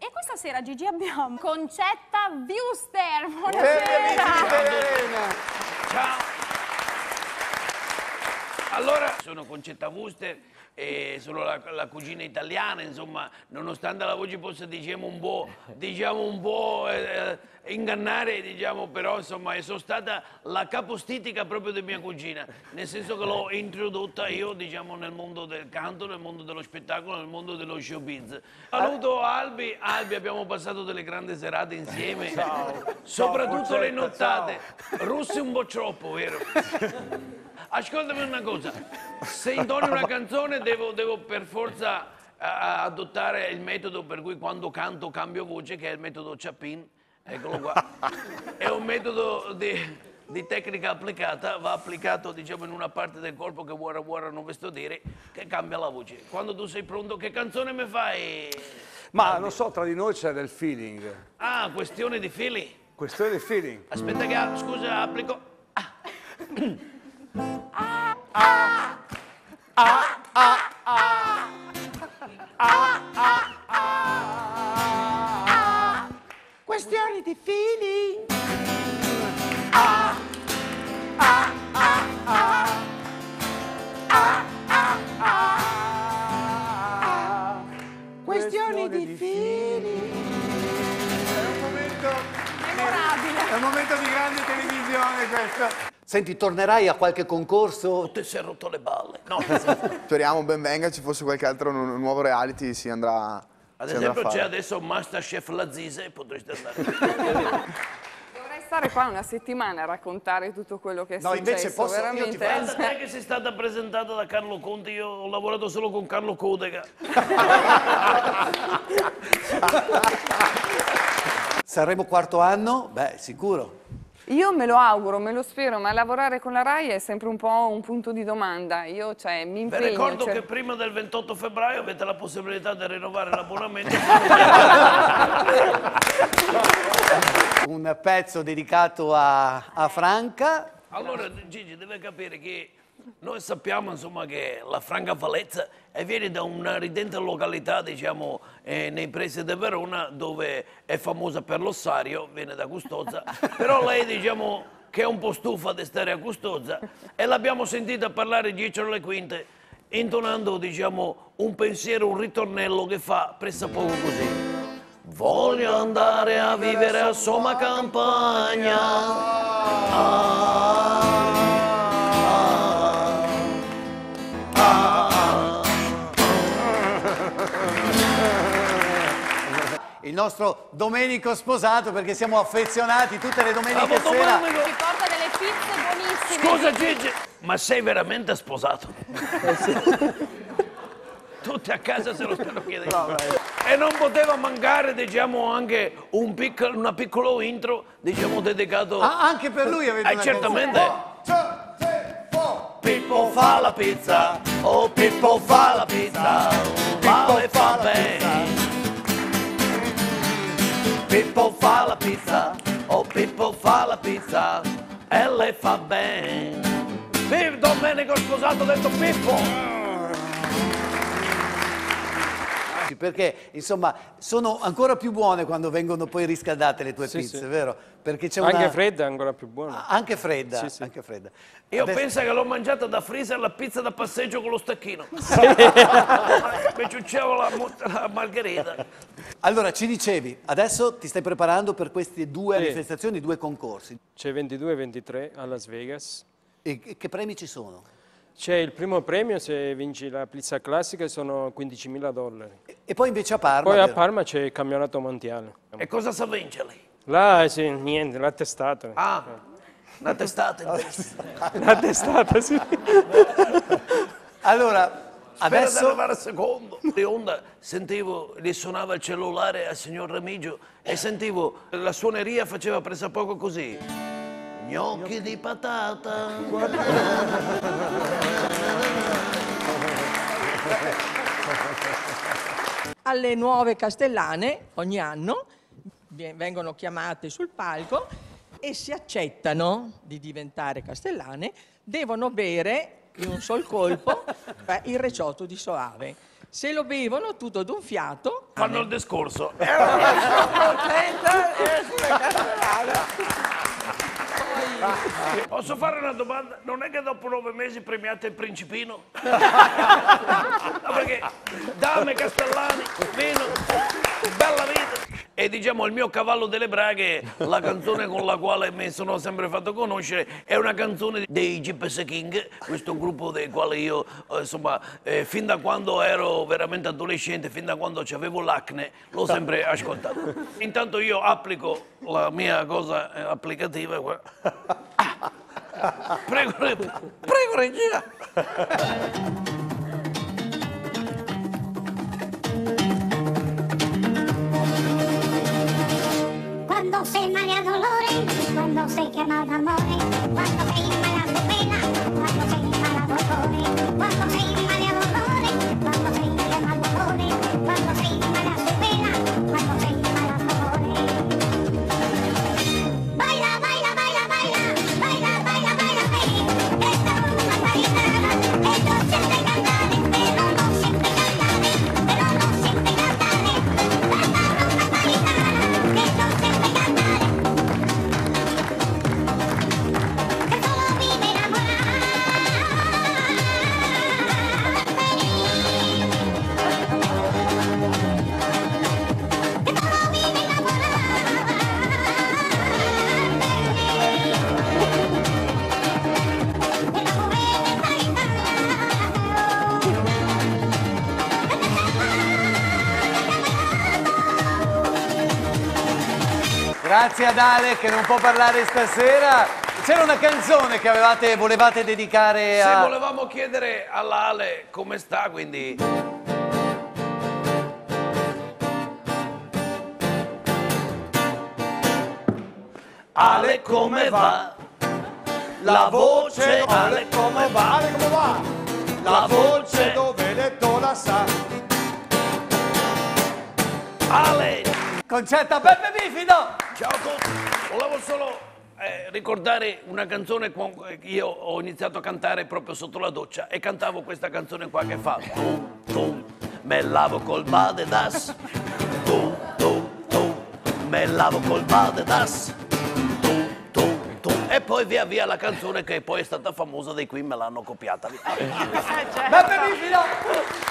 E questa sera, Gigi, abbiamo Concetta Wuster. Buonasera. Ciao. Allora, sono Concetta Wuster e sono la cugina italiana, insomma, nonostante la voce possa, diciamo, un po' ingannare, diciamo, però, insomma, sono stata la capostitica proprio di mia cugina, nel senso che l'ho introdotta io, diciamo, nel mondo del canto, nel mondo dello spettacolo, nel mondo dello showbiz. Saluto Albi, abbiamo passato delle grandi serate insieme, soprattutto le nottate, russe un po' troppo, vero? Ascoltami una cosa, se intoni una canzone devo per forza adottare il metodo per cui quando canto cambio voce, che è il metodo Chapin, eccolo qua. È un metodo di tecnica applicata, va applicato, diciamo, in una parte del corpo che vuora non vesto dire, che cambia la voce. Quando tu sei pronto, che canzone mi fai? Ma non so, tra di noi c'è del feeling. Ah, questione di feeling. Questione di feeling. Aspetta che, scusa, applico. Questioni di feeling. Questioni di feeling. Memorabile. È un momento di grande televisione questo. Senti, tornerai a qualche concorso? Ti sei rotto le balle. No, Speriamo ben venga, ci fosse qualche altro nuovo reality, si andrà ad si andrà a esempio c'è fare. adesso Masterchef Lazise e potreste andare. Dovrei stare qua una settimana a raccontare tutto quello che è No, successo, invece posso- io ti veramente. faccio- Guarda te che sei stata presentata da Carlo Conti, io ho lavorato solo con Carlo Codega. Sanremo quarto anno? Beh, sicuro. Io me lo auguro, me lo spero, ma lavorare con la RAI è sempre un po' un punto di domanda. Io, cioè, mi Vi impegno. ricordo cioè- che prima del 28 febbraio avete la possibilità di rinnovare l'abbonamento. Un pezzo dedicato a Franca. Allora Gigi deve capire che noi sappiamo, insomma, che la Franca Valezza viene da una ridente località, diciamo, nei pressi di Verona, dove è famosa per l'ossario, viene da Custozza, però lei, diciamo, che è un po' stufa di stare a Custozza, e l'abbiamo sentita parlare dietro le quinte, intonando, diciamo, un pensiero, un ritornello che fa pressappoco così. Voglio andare a vivere a Soma Campagna. Il nostro Domenico sposato, perché siamo affezionati tutte le domeniche Bravo, sera. Domenico. Ci porta delle pizze buonissime. Scusa Gigi, ma sei veramente sposato? Tutti a casa se lo stanno chiedendo. E non poteva mancare, diciamo, anche una piccola intro, diciamo, dedicato... Ah, anche per lui avete una certamente. Pippo fa la pizza, oh Pippo fa la pizza, vale fa bene. Pippo fa la pizza, oh Pippo fa la pizza, e le fa bene. Domenico sposato, ho detto Pippo. Perché, insomma, sono ancora più buone quando vengono poi riscaldate le tue pizze, vero? Perché c'è una... Anche fredda è ancora più buona. Anche fredda, Sì, sì. anche fredda. Io Adesso- penso che l'ho mangiata da freezer la pizza da passeggio con lo stacchino. Mi ciucciavo la margherita. Allora, ci dicevi, adesso ti stai preparando per queste due Sì. manifestazioni, due concorsi. C'è 22 e 23 a Las Vegas. E che premi ci sono? C'è il primo premio, se vinci la pizza classica, sono $15.000. E poi invece a Parma... Poi a vero? Parma c'è il campionato mondiale. E cosa sa vincere lì? Là, sì, niente, la testata. Ah, una testata in testa. La testata, sì. Allora, Spera di adesso... arrivare al secondo. Di onda sentivo, gli suonava il cellulare al signor Remigio e sentivo la suoneria faceva pressappoco così. Gnocchi di patata. Alle nuove castellane ogni anno vengono chiamate sul palco e si accettano di diventare castellane, devono bere in un sol colpo il recioto di Soave. Se lo bevono tutto d'un fiato. Fanno il discorso. Posso fare una domanda? Non è che dopo 9 mesi premiate il Principino? No, perché dame, castellani, vino, bella vita. E diciamo il mio cavallo delle braghe, la canzone con la quale mi sono sempre fatto conoscere, è una canzone dei Gypsy King, questo gruppo del quale io, insomma, fin da quando ero veramente adolescente, fin da quando avevo l'acne, l'ho sempre ascoltato. Intanto io applico la mia cosa applicativa qua. Prego, regia. Quando sei male a dolore, quando sei chiamato amore, quando sei malato pena, quando sei malato dolore, quando sei male a dolore, quando sei chiamato amore, quando sei malato pena, quando sei malato amore. Baila, baila, baila, baila, baila, baila, baila, baila, esta es una taitana, esto siempre cantare, pero no siempre cantare, pero no siempre cantare, esta es una taitana, esto siempre cantare. Grazie ad Ale che non può parlare stasera. C'era una canzone che volevate dedicare Se a... volevamo chiedere all'Ale come sta, quindi... Ale come va? La voce, Ale come va? Ale come va? La voce, Dove letto la sa? Ale! Concetta Peppe Bifido! Ciao a tutti! Volevo solo ricordare una canzone che io ho iniziato a cantare proprio sotto la doccia e cantavo questa canzone qua che fa tum tum, me lavo col badedas, tum tum tum, me lavo col badedas, tum tum tum, e poi via via la canzone che poi è stata famosa, dei Queen me l'hanno copiata. Peppe Bifido!